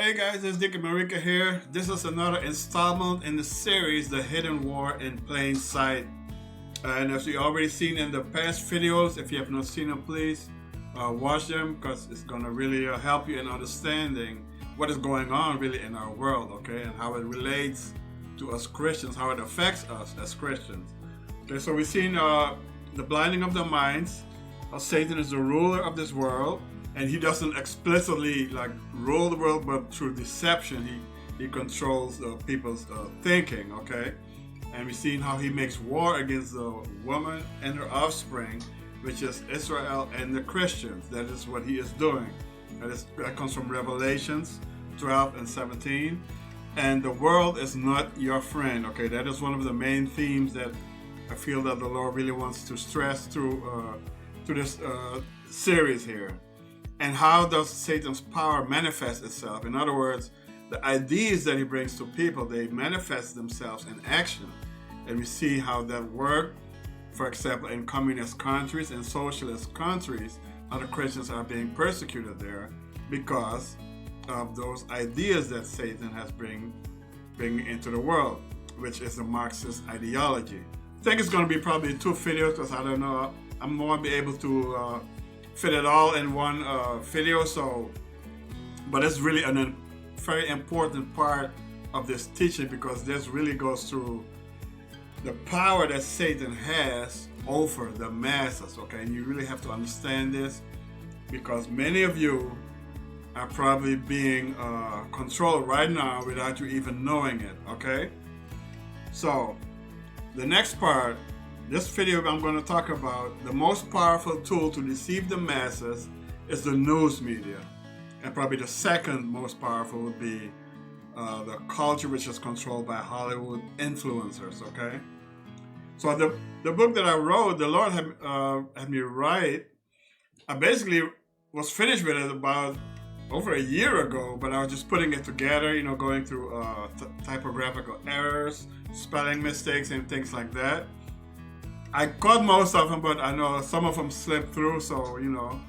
Hey guys, it's Dick and Marika here. This is another installment in the series, The Hidden War in Plain Sight. And as we already seen in the past videos, if you have not seen them, please watch them, because it's going to really help you in understanding what is going on really in our world, okay, and how it relates to us Christians, how it affects us as Christians. Okay, so we've seen the blinding of the minds. Satan is the ruler of this world, and he doesn't explicitly rule the world, but through deception he controls people's thinking, okay? And we've seen how he makes war against the woman and her offspring, which is Israel and the Christians. That is what he is doing. That comes from Revelations 12 and 17. And the world is not your friend, okay? That is one of the main themes that I feel that the Lord really wants to stress through this series here. And how does Satan's power manifest itself? In other words, the ideas that he brings to people, they manifest themselves in action. And we see how that works, for example, in communist countries and socialist countries, how the Christians are being persecuted there because of those ideas that Satan has bring into the world, which is the Marxist ideology. I think it's going to be probably 2 videos, because I don't know, I'm going to be able to fit it all in one video, but it's really a very important part of this teaching, because this really goes through the power that Satan has over the masses, okay? And you really have to understand this, because many of you are probably being controlled right now without you even knowing it, okay? So the next part, this video I'm going to talk about the most powerful tool to deceive the masses is the news media. And probably the second most powerful would be the culture, which is controlled by Hollywood influencers, okay? So the book that I wrote, the Lord had me write, I basically was finished with it about over a year ago, but I was just putting it together, you know, going through typographical errors, spelling mistakes and things like that. I caught most of them, but I know some of them slipped through, so, you know,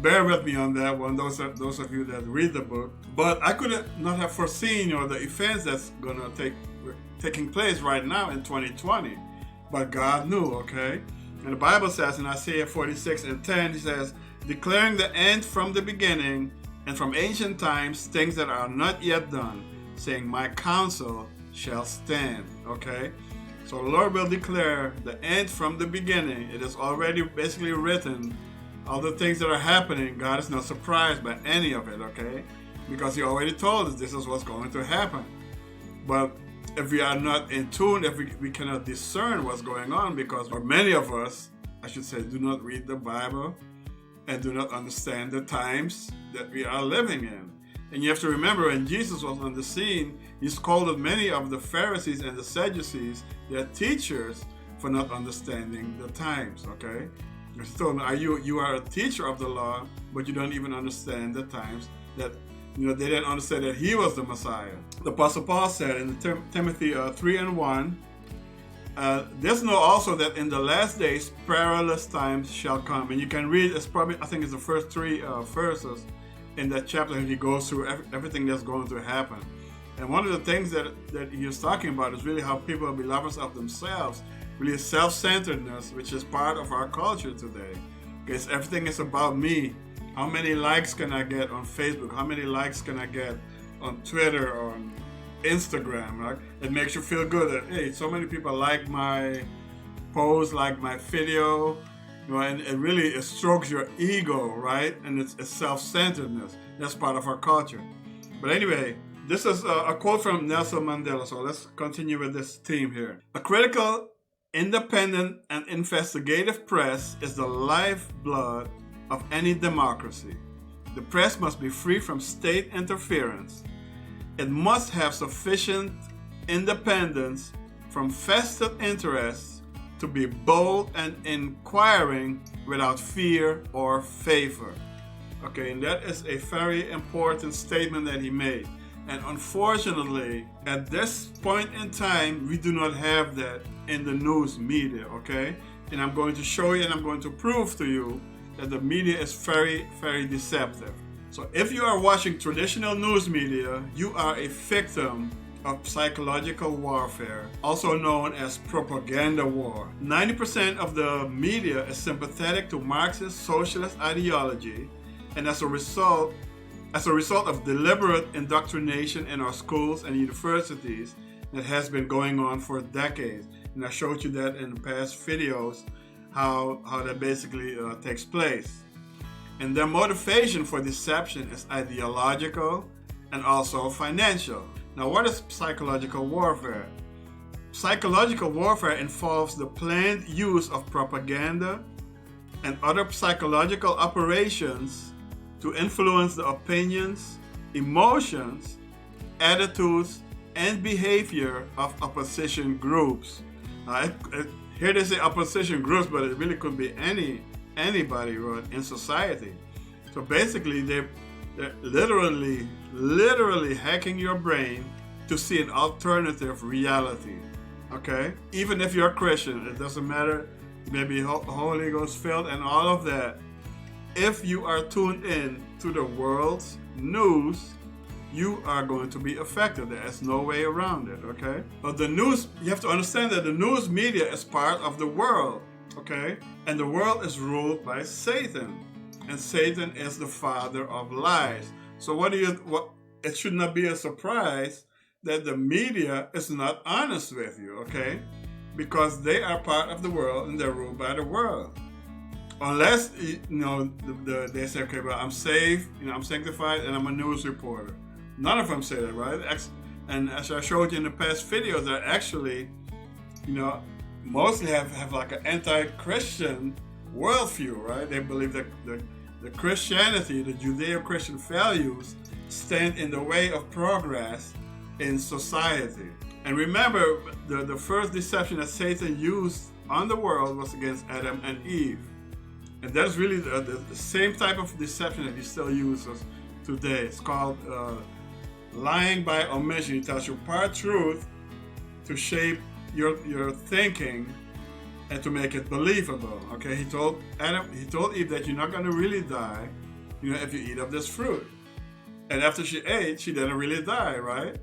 bear with me on that one, those of you that read the book. But I could not have foreseen, you know, the events that's going to taking place right now in 2020. But God knew, okay? And the Bible says in Isaiah 46 and 10, he says, declaring the end from the beginning and from ancient times, things that are not yet done, saying, my counsel shall stand, okay? So the Lord will declare the end from the beginning. It is already basically written. All the things that are happening, God is not surprised by any of it, okay? Because he already told us this is what's going to happen. But if we are not in tune, if we cannot discern what's going on, because many of us, I should say, do not read the Bible and do not understand the times that we are living in. And you have to remember, when Jesus was on the scene, he scolded many of the Pharisees and the Sadducees, their teachers, for not understanding the times, okay? He told them, you are a teacher of the law, but you don't even understand the times, that, you know, they didn't understand that he was the Messiah. The Apostle Paul said in Timothy 3 and 1, there's know also that in the last days perilous times shall come. And you can read, it's probably, I think it's the first 3 verses in that chapter, and he goes through everything that's going to happen. And one of the things that he is talking about is really how people will be lovers of themselves, really self-centeredness, which is part of our culture today. Because everything is about me. How many likes can I get on Facebook? How many likes can I get on Twitter or on Instagram? Right? It makes you feel good that, hey, so many people like my post, like my video. You know, and it strokes your ego, right? And it's self-centeredness. That's part of our culture. But anyway, this is a quote from Nelson Mandela. So let's continue with this theme here. A critical, independent, and investigative press is the lifeblood of any democracy. The press must be free from state interference. It must have sufficient independence from vested interests to be bold and inquiring without fear or favor. Okay, and that is a very important statement that he made. And unfortunately, at this point in time, we do not have that in the news media, okay? And I'm going to show you and I'm going to prove to you that the media is very, very deceptive. So if you are watching traditional news media, you are a victim of psychological warfare, also known as propaganda war. 90% of the media is sympathetic to Marxist socialist ideology, and as a result of deliberate indoctrination in our schools and universities that has been going on for decades. And I showed you that in the past videos, how that basically takes place. And their motivation for deception is ideological and also financial. Now, what is psychological warfare? Psychological warfare involves the planned use of propaganda and other psychological operations to influence the opinions, emotions, attitudes, and behavior of opposition groups. Here they say opposition groups, but it really could be anybody, right, in society. So basically, they're literally hacking your brain to see an alternative reality. Okay? Even if you're a Christian, it doesn't matter. Maybe Holy Ghost filled and all of that. If you are tuned in to the world's news, you are going to be affected. There's no way around it, okay? But the news, you have to understand that the news media is part of the world, okay? And the world is ruled by Satan. And Satan is the father of lies. So it should not be a surprise that the media is not honest with you, okay? Because they are part of the world and they're ruled by the world. Unless, they say, okay, well, I'm saved, I'm sanctified, and I'm a news reporter. None of them say that, right? And as I showed you in the past videos, they're actually, mostly have like an anti-Christian worldview, right? They believe that the Christianity, the Judeo-Christian values, stand in the way of progress in society. And remember, the first deception that Satan used on the world was against Adam and Eve. And that's really the same type of deception that he still uses today. It's called lying by omission. He tells you part truth to shape your thinking and to make it believable. Okay, he told Eve that you're not going to really die, if you eat of this fruit. And after she ate, she didn't really die, right?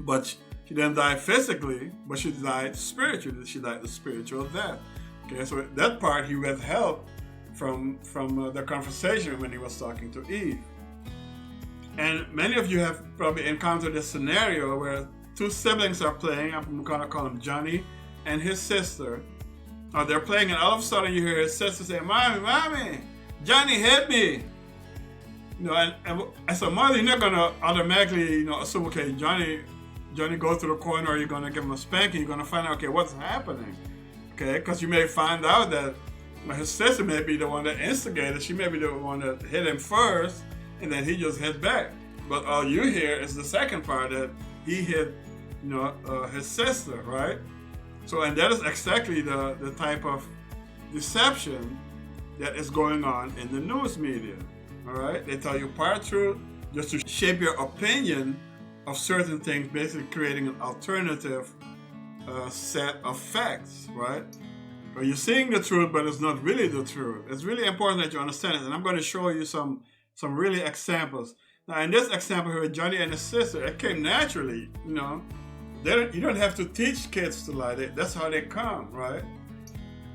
But she didn't die physically, but she died spiritually. She died the spiritual death. Okay, so that part he withheld from the conversation when he was talking to Eve. And many of you have probably encountered this scenario where two siblings are playing. I'm gonna call them Johnny and his sister. They're playing, and all of a sudden you hear his sister say, "Mommy, Johnny hit me." And as a mother, you're not gonna automatically, assume, okay, Johnny go to the corner, or you're gonna give him a spanking. You're gonna find out, okay, what's happening. Okay, because you may find out that his sister may be the one that instigated. She may be the one that hit him first, and then he just hit back. But all you hear is the second part, that he hit, his sister, right? So, and that is exactly the type of deception that is going on in the news media. All right, they tell you part truth just to shape your opinion of certain things, basically creating an alternative set of facts, right? But you're seeing the truth, but it's not really the truth. It's really important that you understand it, and I'm going to show you some really examples. Now, in this example here, Johnny and his sister, it came naturally. You don't have to teach kids to lie. That's how they come, right?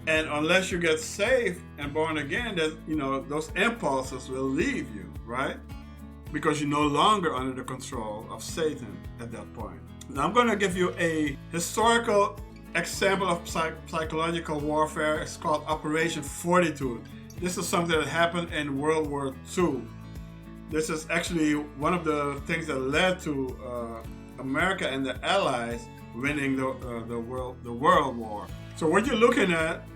And unless you get saved and born again, that those impulses will leave you, right? Because you're no longer under the control of Satan at that point. Now, I'm going to give you a historical example of psychological warfare. It's called Operation Fortitude. This is something that happened in World War II. This is actually one of the things that led to America and the Allies winning the World War. So what you're looking at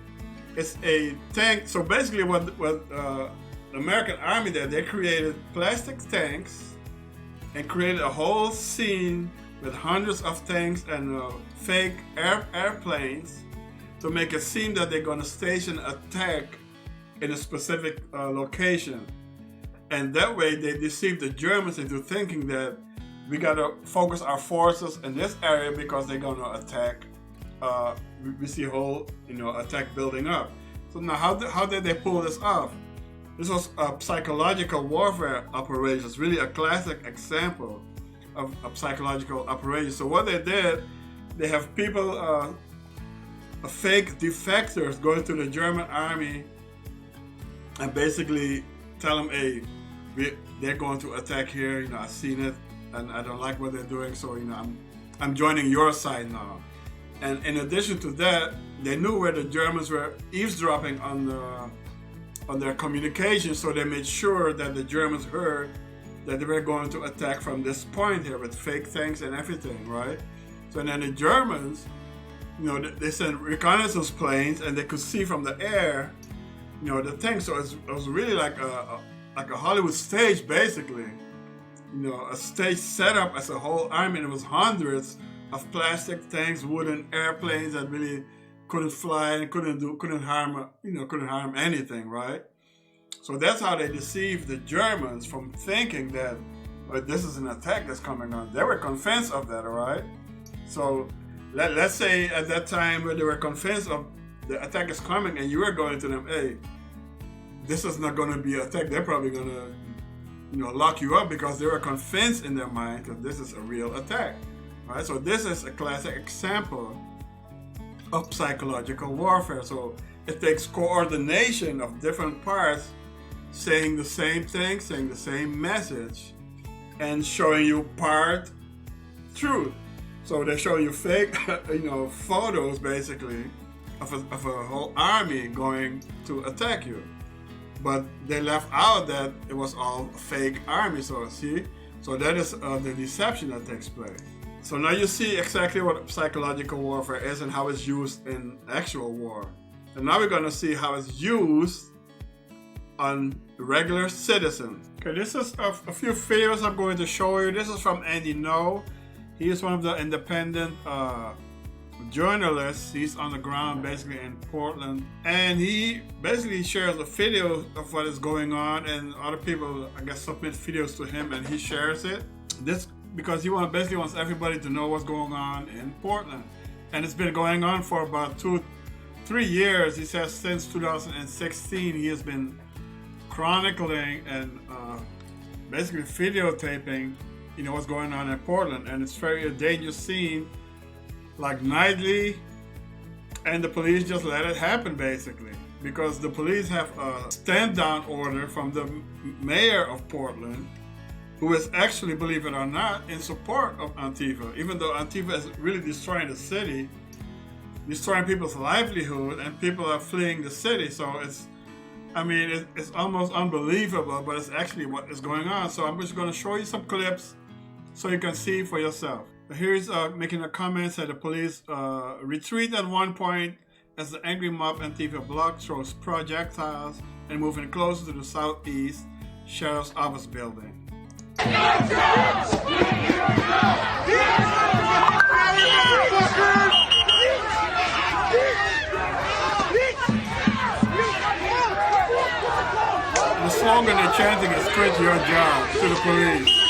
is a tank. So basically, what the American Army did, they created plastic tanks and created a whole scene with hundreds of tanks and fake airplanes to make it seem that they're going to station an attack in a specific location. And that way they deceived the Germans into thinking that we got to focus our forces in this area because they're going to attack. We see a whole attack building up. So now how did they pull this off? This was a psychological warfare operation. It's really a classic example of psychological operation. So what they did, they have people, fake defectors going to the German army and basically tell them, hey, they're going to attack here. You know, I've seen it and I don't like what they're doing. So, you know, I'm joining your side now. And in addition to that, they knew where the Germans were eavesdropping on their communication, so they made sure that the Germans heard that they were going to attack from this point here with fake tanks and everything, right? So then the Germans, you know, they sent reconnaissance planes and they could see from the air, you know, the tanks. So it was really like a Hollywood stage, basically. You know, a stage set up as a whole army, and it was hundreds of plastic tanks, wooden airplanes that really couldn't fly and couldn't harm anything, right? So that's how they deceived the Germans from thinking that this is an attack that's coming on. They were convinced of that, all right? So let's say at that time when they were convinced of the attack is coming, and you were going to them, hey, this is not going to be an attack. They're probably going to, you know, lock you up, because they were convinced in their mind that this is a real attack, right? So this is a classic example of psychological warfare. So it takes coordination of different parts saying the same thing, saying the same message, and showing you part truth. So they show you fake, you know, photos basically of a whole army going to attack you, but they left out that it was all fake army. So see, so that is the deception that takes place. So now you see exactly what psychological warfare is and how it's used in actual war. And now we're going to see how it's used on regular citizens. Okay, this is a few videos I'm going to show you. This is from Andy No. He is one of the independent journalists. He's on the ground basically in Portland. And he basically shares a video of what is going on, and other people, I guess, submit videos to him and he shares it. This because he basically wants everybody to know what's going on in Portland. And it's been going on for about 2-3 years. He says since 2016 he has been chronicling and basically videotaping, you know, what's going on in Portland. And it's very dangerous scene, like nightly, and the police just let it happen basically, because the police have a stand down order from the mayor of Portland, who is actually, believe it or not, in support of Antifa, even though Antifa is really destroying the city, destroying people's livelihood, and people are fleeing the city. So it's almost unbelievable, but it's actually what is going on. So I'm just going to show you some clips so you can see for yourself. Here's making a comment that the police retreat at one point as the angry mob Antifa block throws projectiles and moving closer to the southeast sheriff's office building. The slogan they're chanting is "Quit your job" to the police.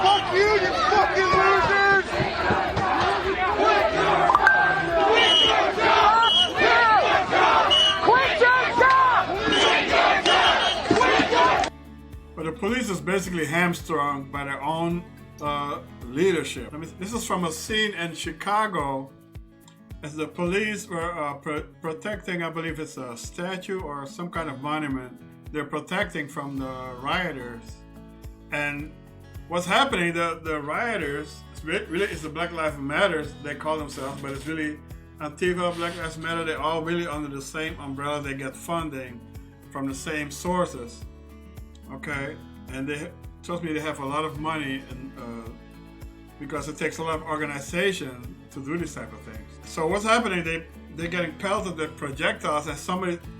Fuck you, you fucking losers! But the police is basically hamstrung by their own leadership. This is from a scene in Chicago as the police were protecting, I believe it's a statue or some kind of monument. They're protecting from the rioters. And what's happening, the rioters, it's the Black Lives Matter, they call themselves, but it's really Antifa, Black Lives Matter, they're all really under the same umbrella. They get funding from the same sources. Okay, and trust me, they have a lot of money, and because it takes a lot of organization to do these type of things. So what's happening? They're getting pelted with projectiles, and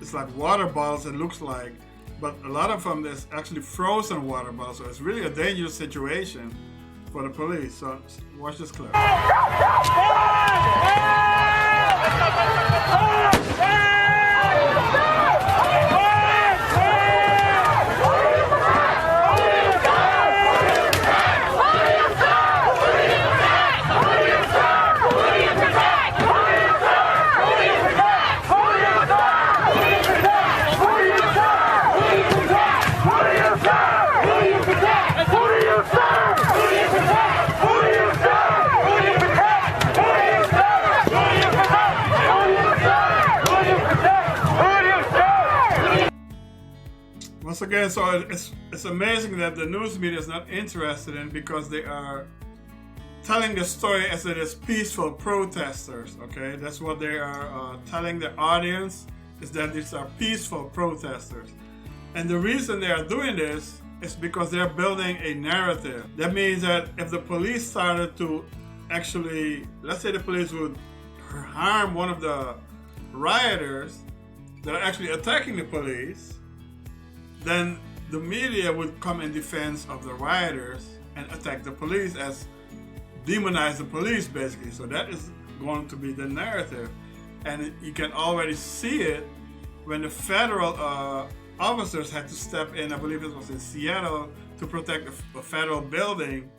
it's like water bottles. It looks like, but a lot of them there's actually frozen water bottles. So it's really a dangerous situation for the police. So watch this clip. again, so it's amazing that the news media is not interested in, because they are telling the story as it is peaceful protesters. Okay, that's what they are telling the audience, is that these are peaceful protesters. And the reason they are doing this is because they're building a narrative. That means that if the police started to actually, let's say the police would harm one of the rioters that are actually attacking the police, then the media would come in defense of the rioters and attack the police, as demonize the police basically. So that is going to be the narrative. And you can already see it when the federal officers had to step in, I believe it was in Seattle, to protect a federal building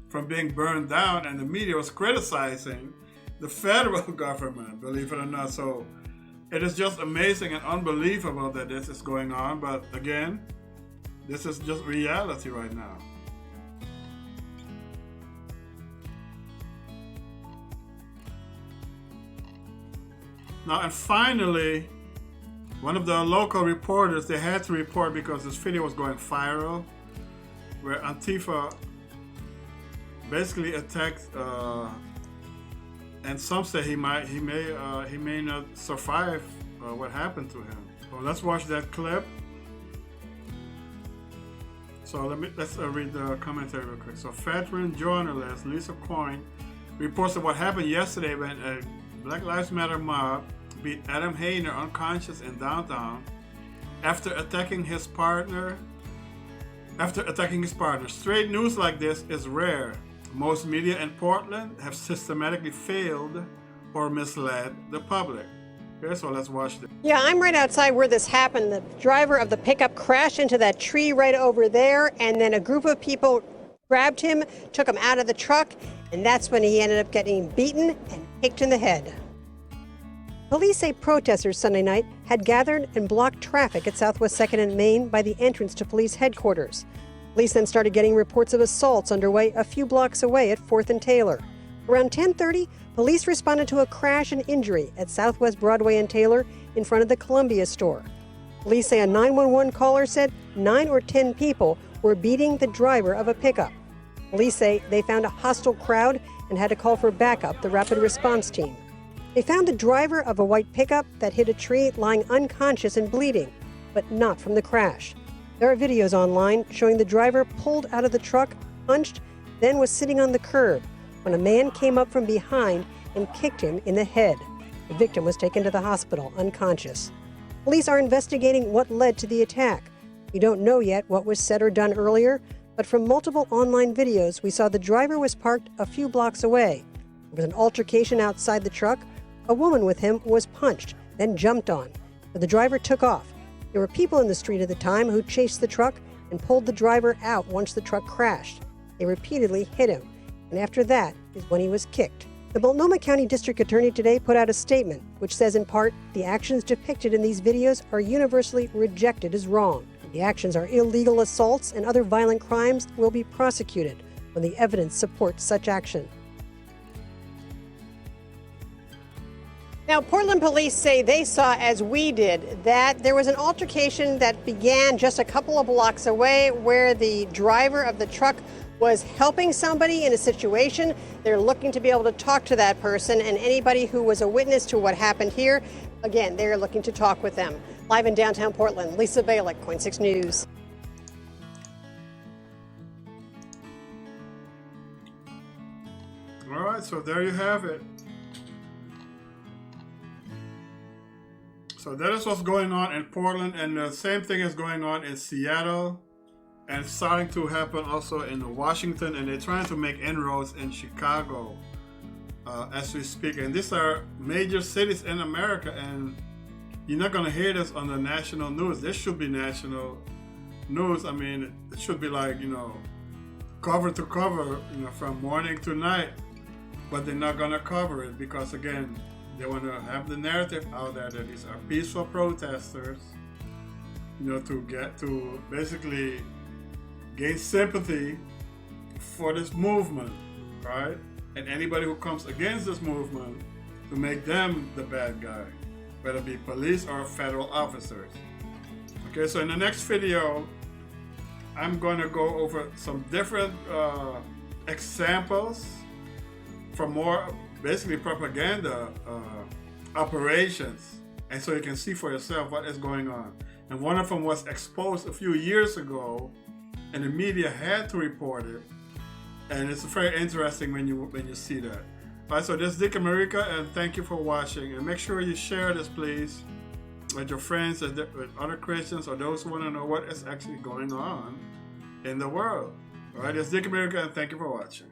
from being burned down, and the media was criticizing the federal government, believe it or not. So it is just amazing and unbelievable that this is going on, but again, this is just reality right now. Now, and finally, one of the local reporters, they had to report because this video was going viral, where Antifa basically attacked, and some say he may not survive what happened to him. So let's watch that clip. So let's read the commentary real quick. So veteran journalist Lisa Coyne reports that what happened yesterday when a Black Lives Matter mob beat Adam Hayner unconscious in downtown after attacking his partner. Straight news like this is rare. Most media in Portland have systematically failed or misled the public. Okay, so let's watch this. Yeah, I'm right outside where this happened. The driver of the pickup crashed into that tree right over there, and then a group of people grabbed him, took him out of the truck, and that's when he ended up getting beaten and kicked in the head. Police say protesters Sunday night had gathered and blocked traffic at Southwest 2nd and Main by the entrance to police headquarters. Police then started getting reports of assaults underway a few blocks away at 4th and Taylor. Around 10:30, police responded to a crash and injury at Southwest Broadway and Taylor in front of the Columbia store. Police say a 911 caller said 9 or 10 people were beating the driver of a pickup. Police say they found a hostile crowd and had to call for backup, the rapid response team. They found the driver of a white pickup that hit a tree lying unconscious and bleeding, but not from the crash. There are videos online showing the driver pulled out of the truck, punched, then was sitting on the curb when a man came up from behind and kicked him in the head. The victim was taken to the hospital unconscious. Police are investigating what led to the attack. We don't know yet what was said or done earlier, but from multiple online videos, we saw the driver was parked a few blocks away. There was an altercation outside the truck. A woman with him was punched, then jumped on, but the driver took off. There were people in the street at the time who chased the truck and pulled the driver out once the truck crashed. They repeatedly hit him, and after that is when he was kicked. The Multnomah County District Attorney today put out a statement which says in part, the actions depicted in these videos are universally rejected as wrong. The actions are illegal assaults and other violent crimes will be prosecuted when the evidence supports such action. Now, Portland police say they saw, as we did, that there was an altercation that began just a couple of blocks away where the driver of the truck was helping somebody in a situation. They're looking to be able to talk to that person, and anybody who was a witness to what happened here, again, they're looking to talk with them. Live in downtown Portland, Lisa Balick, Point 6 News. All right, so there you have it. So that is what's going on in Portland, and the same thing is going on in Seattle, and it's starting to happen also in Washington, and they're trying to make inroads in Chicago as we speak. And these are major cities in America, and you're not going to hear this on the national news. This should be national news. I mean, it should be like, cover to cover, from morning to night, but they're not going to cover it because, again, they want to have the narrative out there that these are peaceful protesters, to basically gain sympathy for this movement, right? And anybody who comes against this movement, to make them the bad guy, whether it be police or federal officers. Okay, so in the next video, I'm going to go over some different examples from more basically propaganda operations, and so you can see for yourself what is going on. And one of them was exposed a few years ago, and the media had to report it. And it's very interesting when you see that. All right, so this is Dick and Marika, and thank you for watching. And make sure you share this, please, with your friends, with other Christians, or those who want to know what is actually going on in the world. All right, this is Dick and Marika, and thank you for watching.